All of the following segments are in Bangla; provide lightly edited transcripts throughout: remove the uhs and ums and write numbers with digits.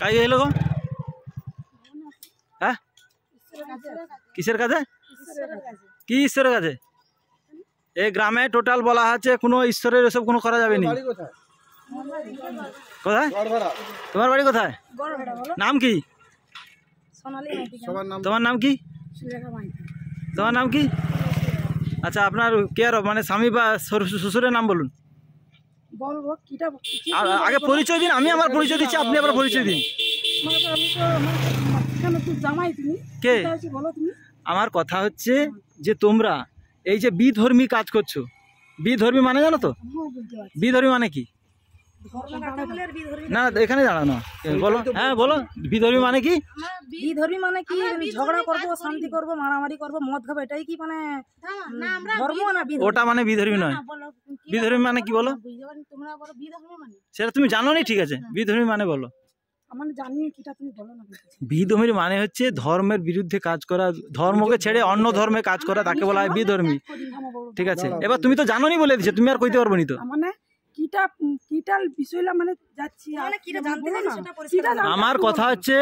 কাজ এলো গো? হ্যাঁ, কিসের কাজে? কি ঈশ্বরের কাছে? এই গ্রামে টোটাল বলা আছে কোনো ঈশ্বরের এসব কোনো করা যাবে না। কোথায় তোমার বাড়ি? কোথায়? নাম কি তোমার? নাম কি তোমার? নাম কি? আচ্ছা, আপনার কে মানে স্বামী বা শ্বশুরের নাম বলুন। আগে পরিচয় দিন, আমি আমার পরিচয় দিচ্ছি, আপনি আবার পরিচয় দিন। কে? আমার কথা হচ্ছে যে তোমরা এই যে বিধর্মী কাজ করছো, বিধর্মী মানে জানো তো? বিধর্মী মানে কি? না এখানে দাঁড়ানো, বলো। হ্যাঁ বলো, বিধর্মী মানে কি? বিধর্মী মানে কি? ঝগড়া করবো, শান্তি করবো, মারামারি করবো, মদ খাবো, এটাই কি মানে ধর্ম? না ওটা মানে বিধর্মী নয়। বিধর্মী মানে কি বলো? সেটা তুমি জানো নি, ঠিক আছে। বিধর্মী মানে বলো। বিধর্মী মানে হচ্ছে ধর্মের বিরুদ্ধে কাজ করা, ধর্মকে ছেড়ে অন্য ধর্মে কাজ করা, তাকে বলা হয় বিধর্মী। ঠিক আছে, এবার তুমি তো জানো নি বলে দিচ্ছ, তুমি আর কইতে পারবো নি তো। আমার কথা হচ্ছে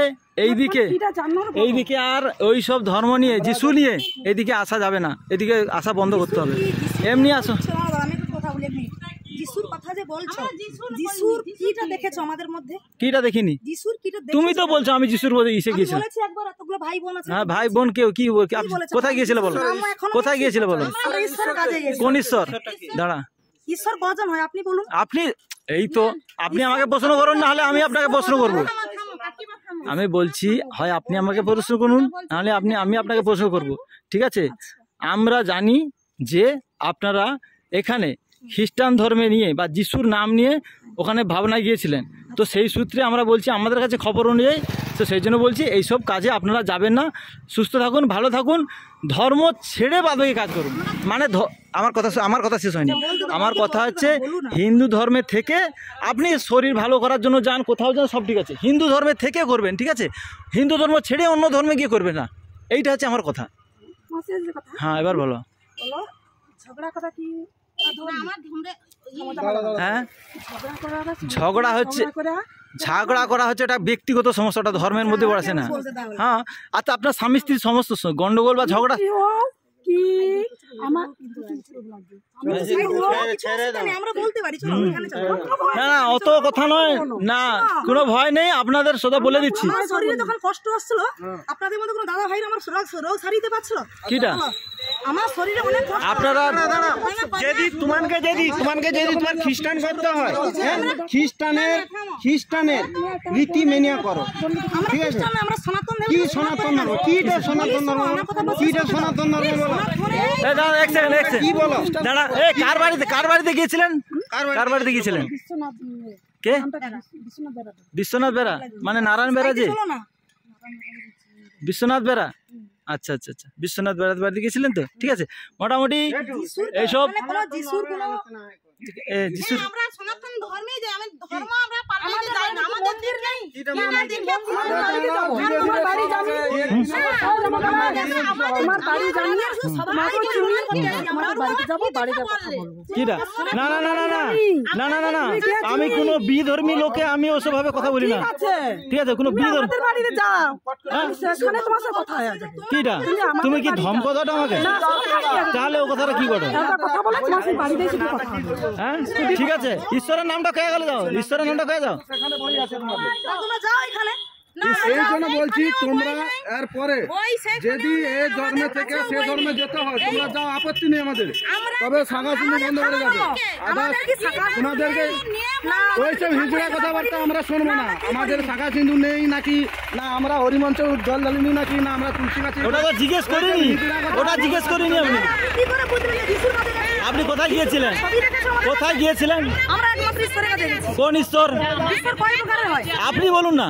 এইদিকে আর ওই সব ধর্ম নিয়ে, যিশু নিয়ে এইদিকে আসা যাবে না, এদিকে আসা বন্ধ করতে হবে। এমনি আসো। যিশুর কথা যে বলছো, যিশুর কিটা দেখেছো আমাদের মধ্যে? কিটা দেখিনি? যিশুর কিটা তুমি তো বলছো আমি যিশুর মধ্যে এসে গিয়েছি। বলেছি একবার, এতগুলো ভাই বোন আছে। হ্যাঁ, ভাই বোন কেউ কি কোথায় গিয়েছিল বলো? কোথায় গিয়েছিল বলো? ঈশ্বরের কাজে গেছি। কোন ঈশ্বর? দাঁড়া, ঈশ্বর কজন হয় আপনি বলুন? আপনি এই তো, আপনি আমাকে প্রশ্ন করুন, না হলে আমি আপনাকে প্রশ্ন করব। আমি বলছি হয় আপনি আমাকে প্রশ্ন করুন, নাহলে আমি আপনাকে প্রশ্ন করব। ঠিক আছে, আমরা জানি যে আপনারা এখানে খ্রিস্টান ধর্মে নিয়ে বা যিশুর নাম নিয়ে ওখানে ভাবনায় গিয়েছিলেন, তো সেই সূত্রে আমরা বলছি, আমাদের কাছে খবর অনুযায়ী, তো সেই জন্য বলছি এইসব কাজে আপনারা যাবেন না। সুস্থ থাকুন, ভালো থাকুন, ধর্ম ছেড়ে বাদবাকি কাজ করুন। মানে আমার কথা শেষ হয়নি। আমার কথা হচ্ছে হিন্দু ধর্মে থেকে আপনি শরীর ভালো করার জন্য যান, কোথাও যান, সব ঠিক আছে, হিন্দু ধর্মে থেকে করবেন। ঠিক আছে, হিন্দু ধর্ম ছেড়ে অন্য ধর্মে গিয়ে করবেন না, এইটা হচ্ছে আমার কথা। হ্যাঁ, এবার বলো। হ্যাঁ, ঝগড়া করা হচ্ছে এটা ব্যক্তিগত সমস্যাটা ধর্মের মধ্যে পড়াছে না। হ্যাঁ, আচ্ছা, আপনার স্বামী স্ত্রীর সমস্ত গন্ডগোল বা ঝগড়া, না না অত কথা নয়, না কোনো ভয় নেই, আপনাদের সোজা বলে দিচ্ছি। শরীরে যখন কষ্ট আসছিল, আপনাদের মধ্যে কোনো দাদা ভাইরা আমার রোগ সারিতে পারছিল কিটা? আমার শরীরে অনেক কষ্ট। আপনারা যদি তোমার খ্রিস্টান করতে হয়, খ্রিস্টানের রীতি মেনে করো। ঠিক আছে, আমরা সনাতন কি সনাতন ধর্ম? কিটা সনাতন ধর্ম? কিটা সনাতন ধর্ম বলো? কি বলো? দাঁড়া, কার বাড়িতে গিয়েছিলেন? কার বাড়িতে গিয়েছিলেন? কে? বিশ্বনাথ বেরা মানে নারায়ণ বেরা? যে বিশ্বনাথ বেরা, আচ্ছা আচ্ছা আচ্ছা, বিশ্বনাথ বেড়াতে বাড়িতে গিয়েছিলেন তো। ঠিক আছে, মোটামুটি এইসব না না না না না না না না না, আমি কোনো বিধর্মী লোকে আমি ওসব ভাবে কথা বলি না। ঠিক আছে, কোনো বিধর্মী কিটা? তুমি কি ধমক দাও আমাকে? তাহলে ও কথাটা কি করো? হ্যাঁ, ঠিক আছে, ঈশ্বরের নামটা খেয়ে গেলে যাও, ঈশ্বরের নামটা খেয়ে যাও। এই জন্য বলছি, তোমরা এরপরে যদি এই ধর্মে থেকে সে ধর্মে যেতে হয়, তোমরা যাও, আপত্তি নেই আমাদের, তবে শাখা সিন্ধু বন্ধ করে যাবে। তোমাদেরকে ওইসব হিজড়া কথাবার্তা আমরা শুনবো না। আমাদের শাখা সিন্ধু নেই নাকি, না আমরা হরিমঞ্চ জল ঢালিনি নাকি, না আমরা তুলসী গাছে, ওটা জিজ্ঞেস করিনি, ওটা জিজ্ঞেস করিনি। আপনি কোথায় গিয়েছিলেন? কোথায় গিয়েছিলেন? কোন ঈশ্বর? আপনি বলুন না।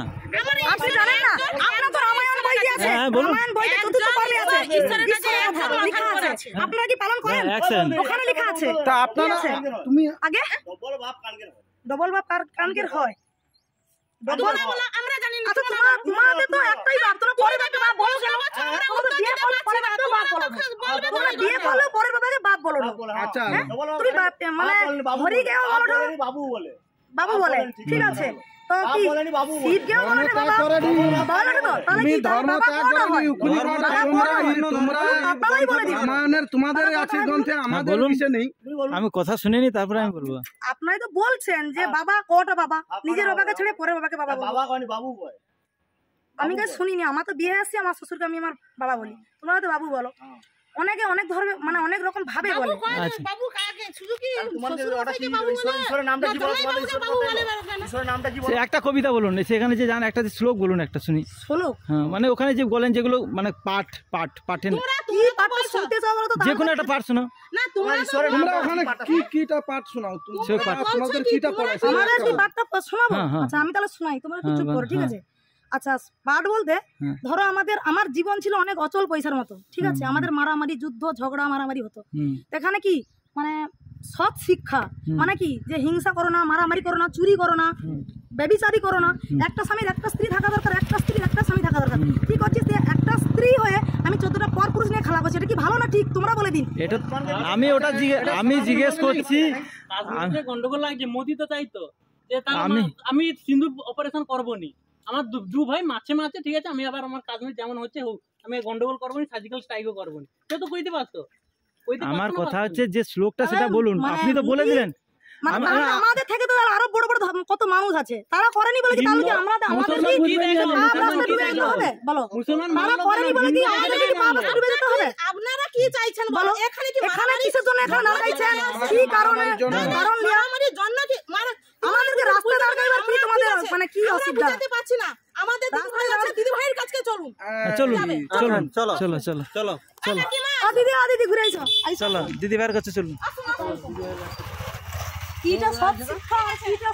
আপনি জানেন না? আপনারা তো রামায়ণ বই আছে, রামায়ণ বইতে চতুর্থ পর্বে আছে ঈশ্বরের কথা লেখা আছে। আপনারা কি পালন করেন? ওখানে লেখা আছে। তা আপনারা তুমি আগে ডবল বাপ কানকের হয়, ডবল আমরা জানি না। আচ্ছা, তোমাদের তো একটাই বাপ, তোমরা পরে বাপকে বাপ বলো কেন? তোমরা বিয়ে করলে পরে বাপকে বাপ বলো, তোমরা বিয়ে করলে পরে বাপকে বাপ বলো না। আচ্ছা, তুমি বাপ মানে হরি গেও বলো, বাবু বলে, ঠিক আছে। তো কি শিবকেও বলে রে বাবা? বলে না তো? তাহলে তুমি কি ধর্ম বাবা ত্যাগ কোনটা হয়? করনি, উকুনি কাটা তোমরা আপনারাই বলে দিন। আমাদের তোমাদের আছে গ্রন্থে, আমাদের বলুন। কিসে নেই। আমি কথা শুনে নি তারপরে আমি বলবো। আপনারাই তো বলছেন যে বাবা কোটা বাবা, নিজের বাবাকে ছেড়ে পরের বাবাকে বাবা বলবো। আমি কাজ শুনিনি, আমার তো বিয়ে আসছে, আমার শ্বশুরকে আমি আমার বাবা বলি, তোমরা তো বাবু বলো। অনেকে অনেক ধর্মে মানে অনেক রকম ভাবে বলে। আচ্ছা বাবু কাকে শুধু কি শ্বশুরকে বাবু বলে? ঈশ্বরের নামটা কি বলে? বাবু বলে ঈশ্বরের নামটা কি সে একটা কবিতা বলুন, সেখানে যে জান একটা শ্লোক বলুন একটা শুনি। শ্লোক হ্যাঁ মানে ওখানে যে বলেন যেগুলো মানে পাঠেন কি পাঠটা শুনতে চাও বলো তো? যে কোনো একটা পাঠ শোনো। না তোমরা তোমরা ওখানে কিটা পাঠ শোনাও, সে পাঠ। তোমাদের কিটা পড়ায়? আমাদের কি পাঠটা শোনাবো? হ্যাঁ, হ্যাঁ। আচ্ছা আমি তাহলে শোনাই, তোমরা একটু হ্যাঁ, চুপ করো, ঠিক হ্যাঁ। আছে? আচ্ছা পাঠ বলতে হ্যাঁ। ধরো আমার জীবন ছিল অনেক অচল পয়সার মতো, ঠিক আছে? আমাদের মারামারি যুদ্ধ ঝগড়া মারামারি হতো। হুম এখানে কি মানে সৎ শিক্ষা মানে কি যে হিংসা করো না, মারামারি করো না, চুরি করো না, ব্যভিচারী করো না। একটা স্বামীর একটা স্ত্রী থাকা দরকার, একটা স্ত্রীর একটা স্বামী থাকা দরকার। কি করছিস তুই? একটা স্ত্রী হয়ে আমি 14টা পর পুরুষ নিয়ে খেলা করছি, এটা কি ভালো না ঠিক? তোমরা বলে দিন। এটা আমি জিজ্ঞেস করছি। গন্ডগোল লাগছে, মোদি তো তাই তো যে তার আমি- আমি সিন্ধু অপারেশন করবো নি, আমার দু ভাই মাঝে মাঝে ঠিক আছে, আমি আবার আমার কাশ্মীর যেমন হচ্ছে হোক, আমি গন্ডগোল করবো নি, সার্জিক্যাল স্ট্রাইকও করবো নি। সে তো কইতে পারতো। আমার কথা হচ্ছে যে শ্লোকটা সেটা বলুন, আপনি তো বলে দিলেন। মানে আমাদের থেকে তো আরো বড় বড় কত মানুষ আছে, তারা করেনি বলে কি তাহলে কি আমাদের কি ডুবে যেতে হবে? বলো তারা করেনি বলে কি আমাদের কি পাপে ডুবে যেতে হবে? আপনারা কি চাইছেন বলো? এখানে কি এখানে কিসের জন্য এখানে না চাইছেন? কি কারণে? কারণ নিয়ে আমাদের জন্য কি আমাদেরকে রাস্তায় দাঁড় করাবার কি তোমাদের মানে কি অসুবিধা? বুঝতে পারছি না। আমাদের দিদি ভাইয়ের কাছে চলুন। চলুন চলুন চলো চলো চলো চলো চলো দিদি ঘুরে আইছো চলো দিদি ভাইয়ের কাছে চলুন। কিটা সব শিক্ষা কিটা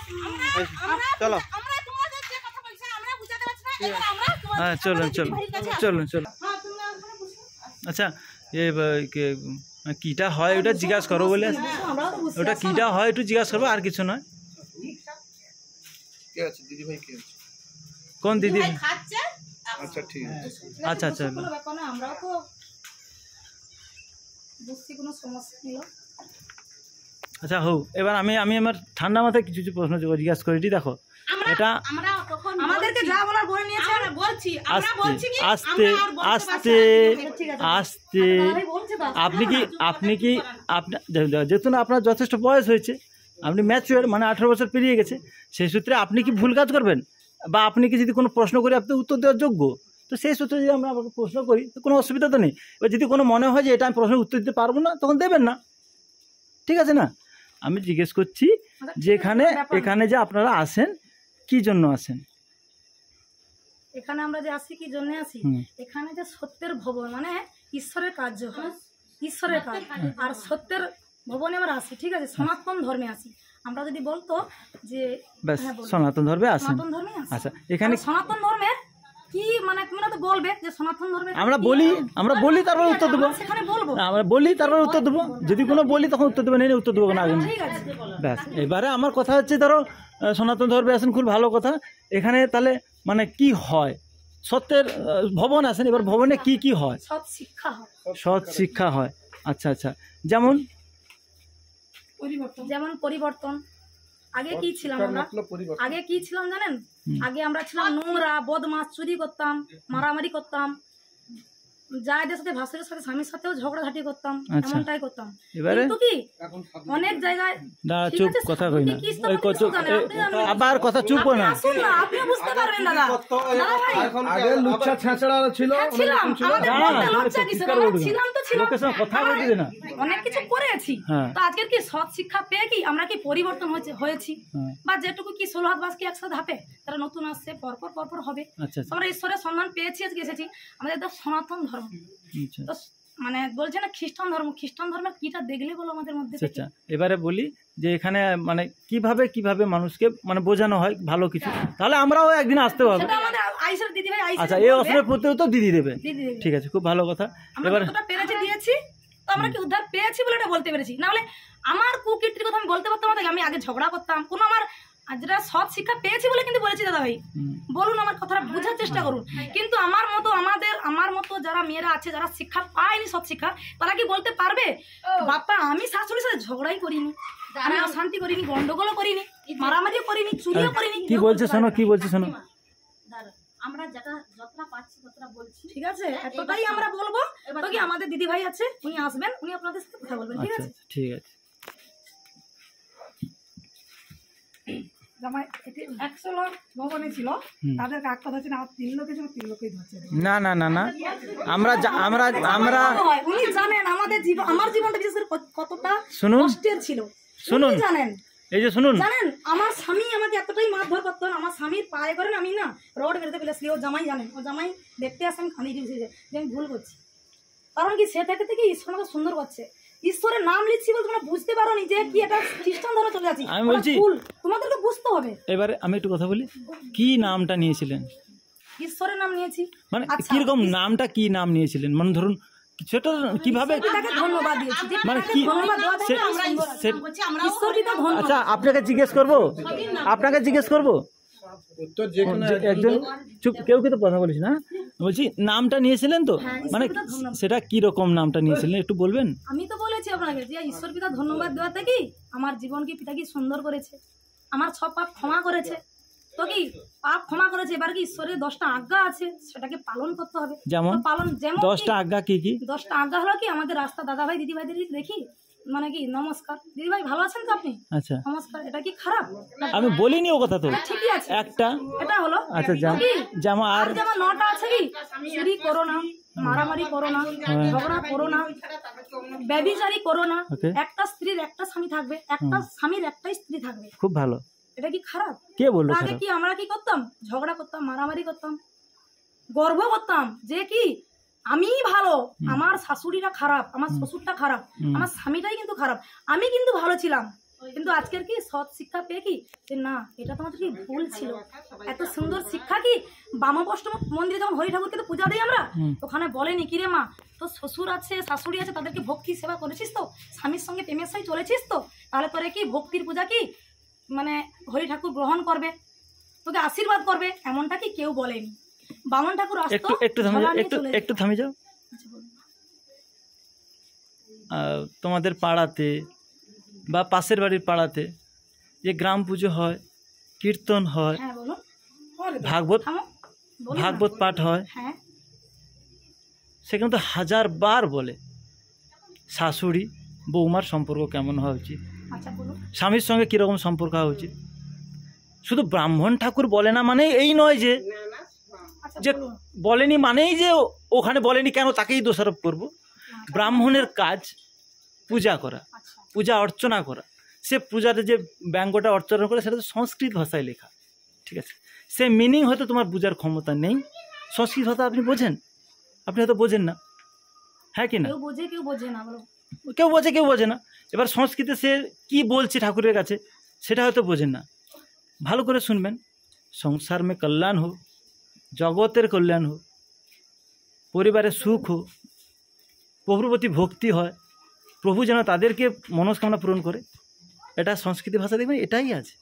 চলো আমরা তোমাদের যে কথা বলছি আমরা বুঝাতে পারছি না, এবার আমরা হ্যাঁ চলুন চলুন চলুন চলুন। আচ্ছা কিটা হয় ওটা জিজ্ঞাসা করো বলে, ওটা কিটা হয় একটু জিজ্ঞাসা করবো, আর কিছু নয়। কে আছে দিদি ভাই, কে আছে? কোন দিদি? খাচ্ছে। আচ্ছা ঠিক আছে। আচ্ছা আচ্ছা কোনো ব্যাপার না, আমরাও তো বুঝছি কোনো সমস্যা নেই। আচ্ছা হোক, এবার আমি আমার ঠান্ডা মাথায় কিছু কিছু প্রশ্ন জিজ্ঞাসা করি। দেখো এটা আমরা তখন আমাদেরকে যা বলার বলে নিয়েছে, আমরা বলছি, আমরা আস্তে বলছি কি আস্তে আমরা আর বলতে পারছি আস্তে না। আস্তে ভাই বলছে তো আপনি কি আপনার যেহেতু না আপনার যথেষ্ট বয়স হয়েছে, আপনি ম্যাচিওর মানে 18 বছর পেরিয়ে গেছে, সেই সূত্রে আপনি কি ভুল কাজ করবেন? বা আপনি কি যদি কোনো প্রশ্ন করি আপনি উত্তর দেওয়ার যোগ্য, তো সেই সূত্রে যদি আমরা আপনাকে প্রশ্ন করি তো কোনো অসুবিধা তো নেই। এবার যদি কোনো মনে হয় যে এটা আমি প্রশ্নের উত্তর দিতে পারবো না, তখন দেবেন না, ঠিক আছে না? আমি জিজ্ঞেস করছি যে এখানে যে আপনারা আসেন কি জন্য আসেন? এখানে আমরা যে আসি কি জন্য আসি, এখানে যে সত্যের ভবন মানে ঈশ্বরের কার্য হয়, ঈশ্বরের কাজ, আর সত্যের ভবনে আমরা আসি, ঠিক আছে? সনাতন ধর্মে আসি। আমরা যদি বলতো যে ব্যাস হ্যাঁ, বলুন। সনাতন ধর্মে আসেন। সনাতন ধর্মে আসি। আচ্ছা এখানে আর সনাতন ধর্মের কি মানে তোমরা তো বলবে যে সনাতন ধর্মের আমরা বলি তারপর উত্তর দেবো। সেখানে বলবো, আমরা বলি তারপর উত্তর দেবো, যদি কোনো বলি তখন উত্তর দেবেন, এই উত্তর দেবো না আগে। ঠিক আছে? ব্যাস এবারে আমার কথা হচ্ছে ধরো সনাতন ধর্মে আসেন, খুব ভালো কথা। এখানে তাহলে মানে কি হয়? সত্যের ভবন আসেন, এবার ভবনে কি কি হয়? সৎ শিক্ষা হয়, সৎ শিক্ষা হয়। আচ্ছা আচ্ছা, যেমন পরিবর্তন। আগে কি ছিলাম আমরা? আগে কি ছিলাম জানেন? আগে আমরা ছিলাম নোংরা, বদমাশ, চুরি করতাম, মারামারি করতাম, জায়দের সাথে ভাসুরের সাথে স্বামীর সাথেও ঝগড়াঝাটি করতাম, এমনটাই করতাম। এবারে কিন্তু কি অনেক জায়গায় না চুপ কথা কই না, ওই কত আবার কথা চুপ না। আসুন না, আপনিও বুঝতে পারবেন দাদা। আগে লুচ্ছা ছেঁচড়া ছিল, ছিলাম, আমাদের বলতে লজ্জা কিসের? আমরা ছিলাম তো ছিলাম, লোকের সঙ্গে কথা বলতে দে না। অনেক কিছু করেছি। হ্যাঁ। তো আজকের কি সৎ শিক্ষা পেয়ে কি আমরা কি পরিবর্তন হয়েছি? হ্যাঁ। বা যেটুকু কি 16 হাত বাস কি 100 ধাপে তারা নতুন আসছে, পরপর হবে। আচ্ছা আচ্ছা আমরা ঈশ্বরের সম্মান পেয়েছি, আজকে এসেছি। আমাদের তো সনাতন ধর্ম, আচ্ছা তো মানে বলছে না খ্রিস্টান ধর্মের কিটা দেখলে বলো আমাদের মধ্যে থেকে। আচ্ছা এবারে বলি যে এখানে মানে কিভাবে মানুষকে মানে বোঝানো হয় ভালো কিছু, তাহলে আমরাও একদিন আসতে হবে। সেটা আমাদের আইসার দিদি ভাই আচ্ছা এই অস্ত্রের প্রতিও তো দিদি দেবে, দিদি দেবে। ঠিক আছে, খুব ভালো কথা। আমরা এবার যতটা পেরেছি দিয়েছি, তো আমরা কি উদ্ধার পেয়েছি বলে এটা বলতে পেরেছি। না হলে আমার কুকীর্তির কথা আমি বলতে পারতাম না, আমি আগে ঝগড়া করতাম। কোনো আমার যেটা সৎ শিক্ষা পেয়েছি বলে কিন্তু বলেছি দাদা ভাই, বলুন আমার কথাটা বোঝার চেষ্টা করুন। কিন্তু আমার মতো যারা মেয়েরা আছে, যারা শিক্ষা পায়নি সৎ শিক্ষা, তারা কি বলতে পারবে বাপ্পা আমি শাশুড়ির সাথে ঝগড়াই করিনি, আমি অশান্তি করিনি, গন্ডগোলও করিনি, মারামারিও করিনি, চুরিও করিনি। কি বলছে শোনো, কি বলছে শোনো। আমরা যতটা পাচ্ছি ততটা বলছি, ঠিক আছে? এতটাই আমরা বলবো। তো কি আমাদের দিদি ভাই আছে, উনি আসবেন, উনি আপনাদের সাথে কথা বলবেন, ঠিক আছে? ঠিক আছে। জামাই 100 লোক ভবনে ছিল, তাদেরকে একটা ধরছে না, 3 লোকে ছিল, 3 লোকেই ধরছে। না না না না, আমরা আমরা উনি জানেন আমাদের জীবন, আমার জীবনটা বিশেষ করে কতটা শুনুন, কষ্টের ছিল। শুনুন, উনি জানেন, এই যে শুনুন, জানেন আমার স্বামী আমাকে এতটাই মারধর করতো, আমার স্বামীর পায়ে করেন আমি না রোড বেরোতে পেরেছি। ও জামাই জানেন, ও জামাই দেখতে আসে আমি খানি দিয়েছি যে আমি ভুল করছি। কারণ কি সে থেকে ঈশ্বর আমাকে সুন্দর করছে, ঈশ্বরের নাম লিখছি বলে তোমরা বুঝতে পারো নি যে কি এটা খ্রিস্টান ধরে চলে যাচ্ছি। আমি বলছি তোমাদেরকে বুঝতে হবে। এবারে আমি একটু কথা বলি, কি নামটা নিয়েছিলেন? ঈশ্বরের নাম নিয়েছি। মানে কিরকম নামটা, কি নাম নিয়েছিলেন? মানে ধরুন সেটা কিভাবে, তাকে ধন্যবাদ দিয়েছি, মানে কি ধন্যবাদ দেওয়া থাকে আমরা ঈশ্বর পিতা ধন্যবাদ। আচ্ছা আপনাকে জিজ্ঞেস করব, আপনাকে জিজ্ঞেস করব, উত্তর যে কোনো একজন চুপ, কেউ কিন্তু কথা বলিস না। বলছি নামটা নিয়েছিলেন তো, মানে সেটা কি রকম নামটা নিয়েছিলেন একটু বলবেন? আমি তো বলেছি আপনাকে যে ঈশ্বর পিতা ধন্যবাদ দেওয়াতে কি আমার জীবনকে পিতা কি সুন্দর করেছে, আমার সব পাপ ক্ষমা করেছে। তো কি পাপ ক্ষমা করেছে, এবার কি ঈশ্বরের 10টা আজ্ঞা আছে, সেটাকে পালন করতে হবে। যেমন পালন, যেমন 10টা আজ্ঞা কি কি? 10টা আজ্ঞা হলো কি আমাদের রাস্তা দাদা ভাই দিদি ভাইদের দেখি মানে কি নমস্কার, দিদি ভাই ভালো আছেন তো আপনি? আচ্ছা নমস্কার, এটা কি খারাপ? আমি বলিনি ও কথা তো, ঠিকই আছে একটা এটা হলো। আচ্ছা যেমন আর যেমন 9টা আছে কি চুরি করো না, মারামারি করো না, ঝগড়া করো না, ব্যভিচারী করো না, একটা স্ত্রীর একটা স্বামী থাকবে, একটা স্বামীর একটাই স্ত্রী থাকবে। খুব ভালো। এটা কি খারাপ? কে বললো আগে খারাপ? কি আমরা কি করতাম? ঝগড়া করতাম, মারামারি করতাম, গর্ব করতাম যে কি আমি ভালো, আমার শাশুড়িটা খারাপ, আমার শ্বশুরটা খারাপ, আমার স্বামীটাই কিন্তু খারাপ, আমি কিন্তু ভালো ছিলাম। কিন্তু আজকের কি সৎ শিক্ষা পেয়ে কি যে না এটা তোমাদের কি ভুল ছিল। এত সুন্দর শিক্ষা কি বামবষ্ট মন্দিরে যখন হরি ঠাকুরকে তো পূজা দিই আমরা, ওখানে বলেনি কি রে মা তো শ্বশুর আছে শাশুড়ি আছে তাদেরকে ভক্তি সেবা করেছিস তো, স্বামীর সঙ্গে প্রেমের সাথে চলেছিস তো, তাহলে তোরে কি ভক্তির পূজা কি মানে হরি ঠাকুর গ্রহণ করবে, তোকে আশীর্বাদ করবে, এমনটা কি কেউ বলেনি। বামন ঠাকুর আসতো, একটু থামে যাও। তোমাদের পাড়াতে বা পাশের বাড়ির পাড়াতে যে গ্রাম পুজো হয়, কীর্তন হয়, ভাগবত পাঠ হয়, সেখানে তো 1000 বার বলে শাশুড়ি বৌমার সম্পর্ক কেমন হওয়া উচিত, স্বামীর সঙ্গে কীরকম সম্পর্ক হওয়া উচিত। শুধু ব্রাহ্মণ ঠাকুর বলে না মানে এই নয় যে বলেনি মানেই যে ওখানে বলেনি কেন তাকেই দোষারোপ করব। ব্রাহ্মণের কাজ পূজা করা, পূজা অর্চনা করা। সে পূজাতে যে ব্যঙ্গটা অর্চনা করে সেটা তো সংস্কৃত ভাষায় লেখা, ঠিক আছে? সে মিনিং হয়তো তোমার বোঝার ক্ষমতা নেই। সংস্কৃত ভাষা আপনি বোঝেন, আপনি হয়তো বোঝেন না, হ্যাঁ কি না? কেউ বোঝে কেউ বোঝে না, কেউ বোঝে না। এবার সংস্কৃতে সে কি বলছে ঠাকুরের কাছে সেটা হয়তো বোঝেন না। ভালো করে শুনবেন, সংসার মে কল্যাণ হোক, জগতের কল্যাণ হোক, পরিবারের সুখ হোক, প্রভুর প্রতি ভক্তি হয়, প্রভু যেন তাদেরকে মনস্কামনা পূরণ করে। এটা সংস্কৃতি ভাষা দেখবেন এটাই আছে,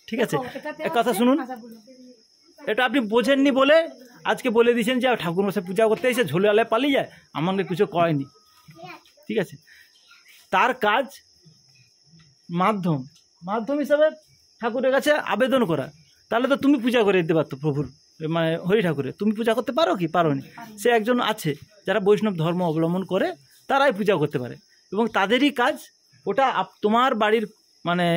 ঠিক আছে? এক কথা শুনুন, এটা আপনি বোঝেননি বলে আজকে বলে দিয়েছেন যে ঠাকুর মশাই পূজা করতে এসে ঝোলে আলে পালিয়ে যায়, আমাকে কিছু কয়নি, ঠিক আছে? তার কাজ মাধ্যম হিসাবে ঠাকুরের কাছে আবেদন করা। তাহলে তো তুমি পূজা করে দিতে পারতো প্রভুর, মানে হরি ঠাকুরের। তুমি পূজা করতে পারো কি? পারো নি। সে একজন আছে যারা বৈষ্ণব ধর্ম অবলম্বন করে, তারাই পূজা করতে পারে এবং তাদেরই কাজ ওটা তোমার বাড়ির মানে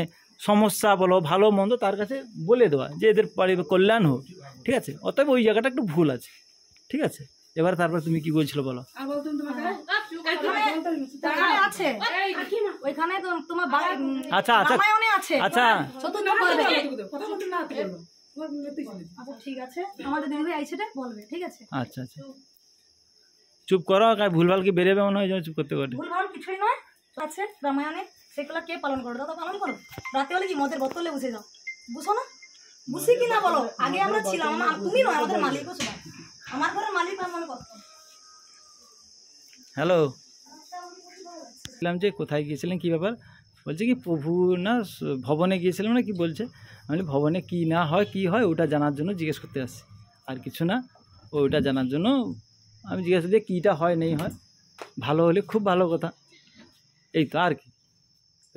সমস্যা বলো ভালো মন্দ তার কাছে বলে দেওয়া যে এদের বাড়ির কল্যাণ হোক, ঠিক আছে? অতএব ওই জায়গাটা একটু ভুল আছে, ঠিক আছে? এবার তারপর তুমি কি বলছিল বলো। আচ্ছা আচ্ছা আচ্ছা ঠিক আছে, আমাদের দিদি আইছে বলবে, ঠিক আছে? আচ্ছা আচ্ছা চুপ করো, ভুলভাল কি বেরোবে মনে হয়, চুপ করতে পারে। ভুলভাল কিছুই নয় আছে রামায়ণে, সেগুলো কে পালন করো? দাদা পালন করো। রাতে হলে কি মদের বোতলে বসে যাও, বুঝো না? বুঝি কি না বলো? আগে আমরা ছিলাম, তুমি নয়, আমাদের মালিকও ছিল, আমার ঘরের মালিক মনে করতো। হ্যালো, বললাম যে কোথায় গিয়েছিলেন, কি ব্যাপার? বলছে কি প্রভু না ভবনে গিয়েছিলাম না কি বলছে। আমি ভবনে কি না হয় কি হয় ওটা জানার জন্য জিজ্ঞেস করতে আসছি, আর কিছু না। ওইটা জানার জন্য আমি জিজ্ঞেস করছি কীটা হয় নেই হয়, ভালো হলে খুব ভালো কথা, এই তো আর কি।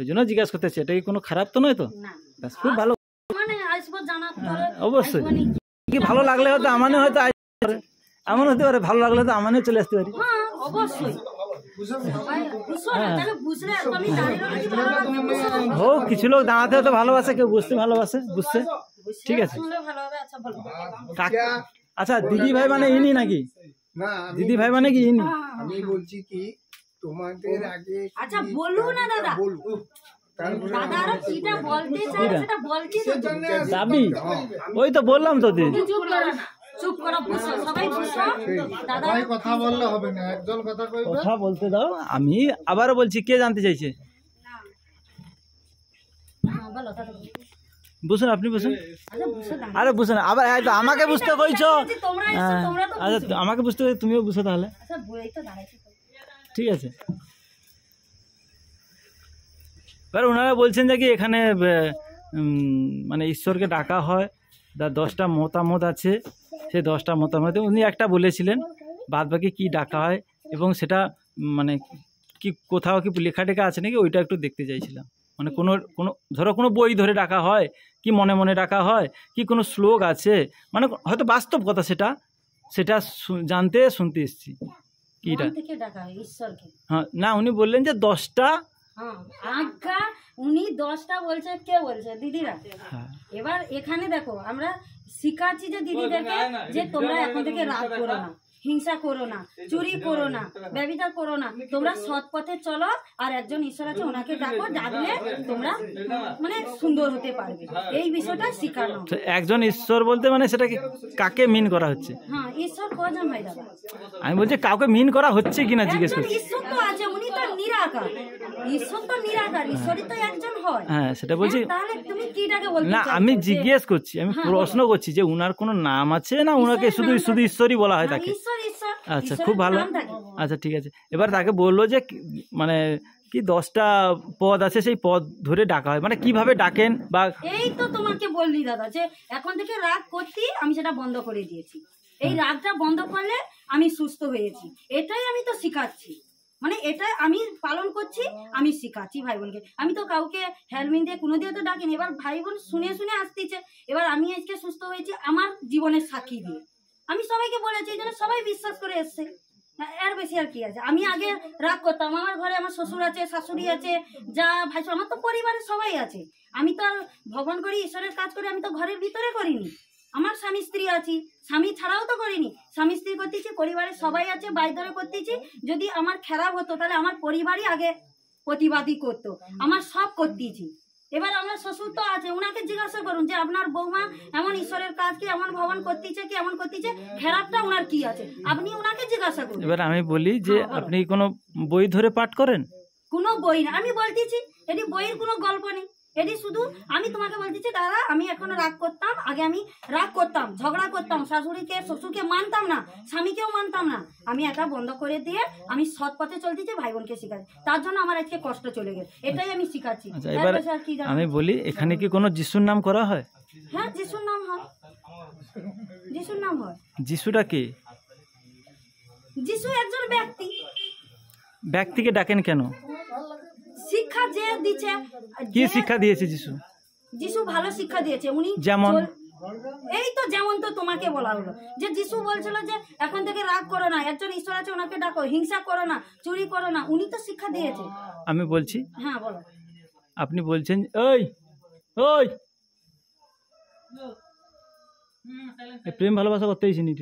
ওই জন্য জিজ্ঞাসা করতেছি, এটা কি কোনো খারাপ তো নয় তো? না ব্যাস, খুব ভালো। মানে আসবো জানার পরে অবশ্যই কি ভালো লাগলে হয়তো আমানে হয়তো আসতে পারে, এমন হতে পারে ভালো লাগলে তো আমানে চলে আসতে পারি। হ্যাঁ অবশ্যই সবাই বুঝছো না, তাহলে বুঝলে তো আমি দাঁড়িয়ে রয়েছি ভালো লাগছে, বুঝছো না? ও কিছু লোক দাঁড়াতে হয়তো ভালোবাসে, কেউ বুঝতে ভালোবাসে, বুঝতে ঠিক আছে। শুনলে ভালো হবে। আচ্ছা বলো। আচ্ছা দিদি ভাই মানে ইনি নাকি? না দিদি ভাই মানে কি ইনি? আমি বলছি কি তোমাদের আগে আচ্ছা বলু না দাদা, বলবো দাদা আরো কিটা বলতে চাই সেটা বলছি তো। দাবি ওই তো বললাম তো দিদি। চুপ করো না, চুপ করো, বুঝছো সবাই বুঝছো। দাদা কথা বললে হবে না, একজন কথা কইবে। কথা বলতে দাও, আমি আবারও বলছি, কে জানতে চাইছে? হ্যাঁ বলো দাদা বলো। বুঝুন, আপনি বুঝুন। আচ্ছা বুঝছো না, আরে বুঝুন, আবার এই তো আমাকে বুঝতে কইছো। তোমরা এসো, তোমরা তো আচ্ছা আমাকে বুঝতে কইছো, তুমিও বুঝো তাহলে, আচ্ছা বই তো দাঁড়াইছি। ঠিক আছে। এবার ওনারা বলছেন যে কি এখানে মানে ঈশ্বরকে ডাকা হয়, 10টা মতামত আছে, সেই 10টা মতামতে উনি একটা বলেছিলেন, বাদ বাকি কী ডাকা হয় এবং সেটা মানে কি কোথাও কি লেখা টেখা আছে নাকি ওইটা একটু দেখতে চাইছিলাম। মানে কোনো কোনো ধরো কোনো বই ধরে ডাকা হয় কি মনে মনে ডাকা হয় কি কোনো শ্লোক আছে, মানে হয়তো বাস্তব কথা, সেটা সেটা জানতে শুনতে এসেছি কিটা। মন থেকে ডাকা হয় ঈশ্বরকে। হ্যাঁ না, উনি বললেন যে 10টা। হ্যাঁ আজ্ঞা উনি 10টা বলছে, কে বলছে? দিদিরা। হ্যাঁ এবার এখানে দেখো আমরা শিখাচ্ছি যে দিদিদেরকে যে তোমরা এখন থেকে রাগ করো না, হিংসা করো না, চুরি করো না, ব্যভিচার করো না, তোমরা সৎ পথে চলো, আর একজন ঈশ্বর আছে ওনাকে ডাকো, ডাকলে তোমরা মানে সুন্দর হতে পারবে। এই বিষয়টা শিখানো। তো একজন ঈশ্বর বলতে মানে সেটাকে কাকে মিন করা হচ্ছে? হ্যাঁ ঈশ্বর কজন হয় দাদা? আমি বলছি কাউকে মিন করা হচ্ছে কিনা জিজ্ঞেস একজন করছি। ঈশ্বর তো আছে, উনি তো নিরাকার। ঈশ্বর তো নিরাকার, ঈশ্বরই তো একজন হয়। হ্যাঁ সেটা বলছি। তাহলে তুমি কিটাকে বলতে না চাইছো? আমি যে- জিজ্ঞেস করছি, আমি প্রশ্ন করছি যে উনার কোনো নাম আছে না উনাকে শুধু শুধু ঈশ্বরই বলা হয় না, তাকে? ঈশ্বর ঈশ্বর আচ্ছা ঈশ্বরের খুব ভালো। নাম থাকে। আচ্ছা ঠিক আছে। এবার তাকে বললো যে মানে কি 10টা পদ আছে, সেই পদ ধরে ডাকা হয়, মানে কিভাবে ডাকেন বা এই তো তোমাকে বললি দাদা যে এখন থেকে রাগ করতে আমি সেটা বন্ধ করে দিয়েছি। এই রাগটা বন্ধ করলে আমি সুস্থ হয়েছি, এটাই আমি তো শিখাচ্ছি। মানে এটা আমি পালন করছি, আমি শিখাচ্ছি ভাই বোনকে। আমি তো কাউকে হেলমেট দিয়ে কোনো দিয়ে তো ডাকিনি। এবার ভাই বোন শুনে শুনে আসতেছে, এবার আমি আজকে সুস্থ হয়েছি আমার জীবনের সাক্ষী দিয়ে। আমি সবাইকে বলেছি, এই জন্য সবাই বিশ্বাস করে এসছে। এর বেশি আর কি আছে? আমি আগে রাগ করতাম, আমার ঘরে আমার শ্বশুর আছে, শাশুড়ি আছে, যা ভাই, আমার তো পরিবারের সবাই আছে। আমি তো আর ভগবান করি, ঈশ্বরের কাজ করি, আমি তো ঘরের ভিতরে করিনি। আমার স্বামী স্ত্রী আছি, স্বামী ছাড়াও তো করিনি, স্বামী স্ত্রী করতেছি, পরিবারের সবাই আছে, বাইর ধরে করতেছি। যদি আমার খারাপ হতো তাহলে আমার পরিবারই আগে প্রতিবাদী করতো, আমার সব করতেছি। এবার আমার শ্বশুর তো আছে, ওনাকে জিজ্ঞাসা করুন যে আপনার বৌমা এমন ঈশ্বরের কাজ কি এমন ভবন করতেছে কি এমন করতেছে, খারাপটা ওনার কি আছে, আপনি ওনাকে জিজ্ঞাসা করুন। এবার আমি বলি যে হ্যাঁ, বলো। আপনি কোনো বই ধরে পাঠ করেন? কোনো বই না, আমি বলতেছি এটি বইয়ের কোনো গল্প নেই। এটি শুধু আমি তোমাকে বলতেছি দাদা, আমি এখন রাগ করতাম, আগে আমি রাগ করতাম, ঝগড়া করতাম, শাশুড়িকে শ্বশুরকে মানতাম না, স্বামীকেও মানতাম না। আমি এটা বন্ধ করে দিয়ে আমি সৎ পথে চলতেছি, ভাই বোনকে শিখাচ্ছি। তার জন্য আমার আজকে কষ্ট চলে গেছে, এটাই আমি শিখাচ্ছি। আচ্ছা এর এবার বেশি আর কি জানো? আমি বলি, এখানে কি কোনো যিশুর নাম করা হয়? হ্যাঁ যিশুর নাম হয়, যিশুর নাম হয়। যিশুটা কে? যিশু একজন ব্যক্তি। ব্যক্তিকে ডাকেন কেন? শিক্ষা যে দিচ্ছে, কি যে- শিক্ষা দিয়েছে যিশু? যিশু ভালো শিক্ষা দিয়েছে। উনি যেমন? এই তো যেমন তো তোমাকে বলা হলো যে যিশু বলছিল যে এখন থেকে রাগ করো না, একজন ঈশ্বর আছে ওনাকে ডাকো, হিংসা করো না, চুরি করো না, উনি তো শিক্ষা দিয়েছে। আমি বলছি, হ্যাঁ বলো। আপনি বলছেন ওই ওই এই প্রেম ভালোবাসা করতেই চিনি।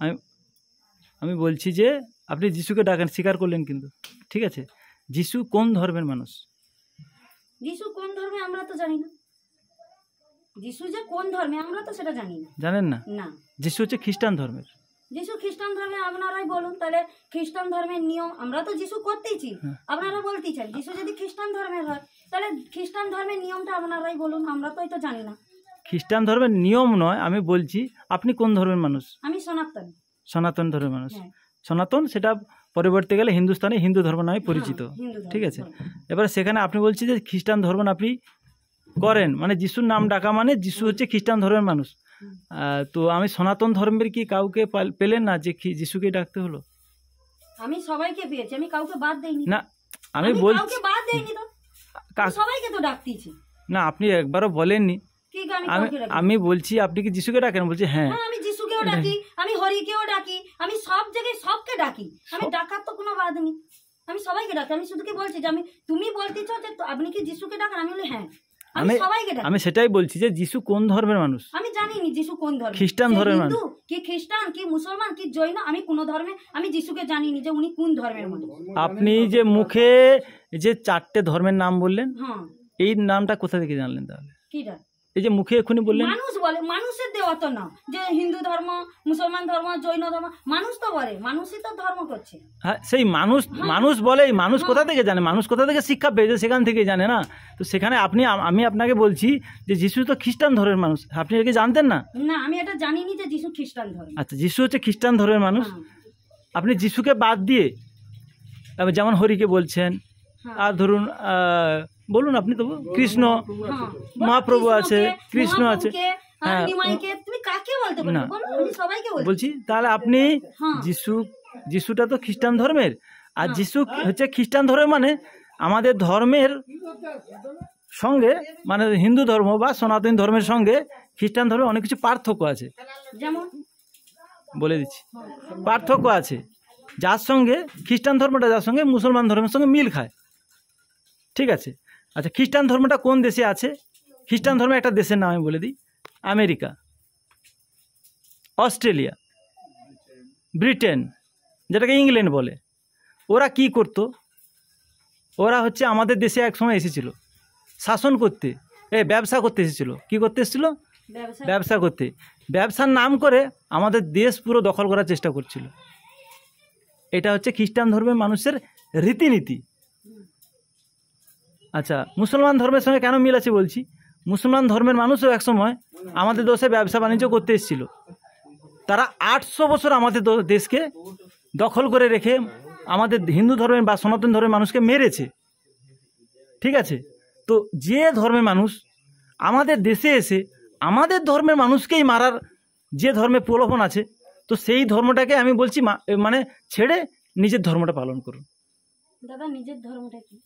আমি আমি বলছি যে আপনি যিশুকে ডাকেন, স্বীকার করলেন, কিন্তু ঠিক আছে, যিশু কোন ধর্মের মানুষ? যিশু কোন ধর্মে আমরা তো জানি না। যিশু যে কোন ধর্মে আমরা তো সেটা জানি না। জানেন না? না, যিশু হচ্ছে খ্রিস্টান ধর্মের। যিশু খ্রিস্টান ধর্মে, আপনারাই বলুন তাহলে খ্রিস্টান ধর্মের নিয়ম। আমরা তো যিশু করতেইছি, আপনারা বলতেই চান যিশু যদি খ্রিস্টান ধর্মের হয় তাহলে খ্রিস্টান ধর্মের নিয়মটা আপনারাই বলুন, আমরা তো এটা জানি না। খ্রিস্টান ধর্মের নিয়ম নয়, আমি বলছি আপনি কোন ধর্মের মানুষ? আমি সনাতন। সনাতন ধর্মের মানুষ। হ্যাঁ। সনাতন সেটা পরবর্তী গেলে হিন্দুস্তানে হিন্দু ধর্ম নামে পরিচিত, হ্যাঁ, হিন্দু ধর্ম, ঠিক আছে। বলুন। এবার সেখানে আপনি বলছি যে খ্রিস্টান ধর্ম আপনি করেন, মানে যিশুর নাম ডাকা মানে যিশু হচ্ছে খ্রিস্টান ধর্মের মানুষ। তো আমি সনাতন ধর্মের কি কাউকে পেলেন না যে যিশুকে ডাকতে হলো? আমি সবাইকে পেয়েছি, আমি কাউকে বাদ দেইনি। না আমি বলছি কাউকে বাদ দেইনি তো, কাক- সবাইকে তো ডাকতেছি। না আপনি একবারও বলেননি। কি আমি আমি কাউকে ডাকি? আমি বলছি আপনি কি যিশুকে ডাকেন? বলছি হ্যাঁ। হ্যাঁ, আমি যিশুকেও ডাকি, আমি হরিকেও ডাকি, আমি সব জায়গায় সবকে ডাকি। আমি ডাকার তো কোনো বাদ নেই, আমি সবাইকে ডাকি। আমি শুধু কি বলছি যে আমি, তুমি বলতেছো যে আপনি কি যিশুকে ডাকেন, আমি বলি হ্যাঁ, আমি সবাইকে ডাকি। আমি সেটাই বলছি যে যিশু কোন ধর্মের মানুষ। আমি জানিনি যিশু কোন ধর্ম, খ্রিস্টান ধর্মের মানুষ। হিন্দু কি খ্রিস্টান কি মুসলমান কি জৈন, আমি কোন ধর্মে, আমি যিশুকে জানিনি যে উনি কোন ধর্মের মানুষ। আপনি যে মুখে যে 4টে ধর্মের নাম বললেন, হ্যাঁ, এই নামটা কোথা থেকে জানলেন তাহলে? কিটা এই যে মুখে এক্ষুনি বললেন, মানুষ বলে, মানুষের দেওয়া তো না যে হিন্দু ধর্ম, মুসলমান ধর্ম, জৈন ধর্ম, মানুষ তো বলে, মানুষই তো ধর্ম করছে। হ্যাঁ সেই মানুষ বলে, মানুষ কোথা থেকে জানে, মানুষ কোথা থেকে শিক্ষা পেয়েছে সেখান থেকে জানে না। তো সেখানে আমি আপনাকে বলছি যে যিশু তো খ্রিস্টান ধর্মের মানুষ, আপনি এটা কি জানতেন না? না, আমি এটা জানিনি যে যিশু খ্রিস্টান ধর্ম। আচ্ছা, যিশু হচ্ছে খ্রিস্টান ধর্মের মানুষ। হ্যাঁ। আপনি যিশুকে বাদ দিয়ে যেমন হরিকে বলছেন, আর ধরুন বলুন আপনি তো কৃষ্ণ, মহাপ্রভু আছে, কৃষ্ণ আছে, হ্যাঁ তুমি কাকে বলতে বলো? বলো, আমি সবাইকে বলছি। বলছি তাহলে আপনি হ্যাঁ। যিশুটা তো খ্রিস্টান ধর্মের, আর যিশু হচ্ছে খ্রিস্টান ধর্মের, মানে আমাদের ধর্মের সঙ্গে, মানে হিন্দু ধর্ম বা সনাতন ধর্মের সঙ্গে খ্রিস্টান ধর্মের অনেক কিছু পার্থক্য আছে। যেমন বলে দিচ্ছি, পার্থক্য আছে যার সঙ্গে খ্রিস্টান ধর্মটা, যার সঙ্গে মুসলমান ধর্মের সঙ্গে মিল খায়। ঠিক আছে, আচ্ছা খ্রিস্টান ধর্মটা কোন দেশে আছে? খ্রিস্টান ধর্ম একটা দেশের নাম আমি বলে দিই, আমেরিকা, অস্ট্রেলিয়া, ব্রিটেন, যেটাকে ইংল্যান্ড বলে। ওরা কি করত? ওরা হচ্ছে আমাদের দেশে এক সময় এসেছিল শাসন করতে, ব্যবসা করতে এসেছিল। কি করতে এসেছিল? ব্যবসা করতে। ব্যবসার নাম করে আমাদের দেশ পুরো দখল করার চেষ্টা করছিল। এটা হচ্ছে খ্রিস্টান ধর্মের মানুষের রীতিনীতি। আচ্ছা, মুসলমান ধর্মের সঙ্গে কেন মিল আছে বলছি, মুসলমান ধর্মের মানুষও একসময় আমাদের দেশে ব্যবসা বাণিজ্য করতে এসেছিল। তারা 800 বছর আমাদের দেশকে দখল করে রেখে আমাদের হিন্দু ধর্মের বা সনাতন ধর্মের মানুষকে মেরেছে। ঠিক আছে, তো যে ধর্মের মানুষ আমাদের দেশে এসে আমাদের ধর্মের মানুষকেই মারার যে ধর্মে প্রলোভন আছে, তো সেই ধর্মটাকে আমি বলছি মানে ছেড়ে নিজের ধর্মটা পালন করুন। দাদা, নিজের ধর্মটা কি?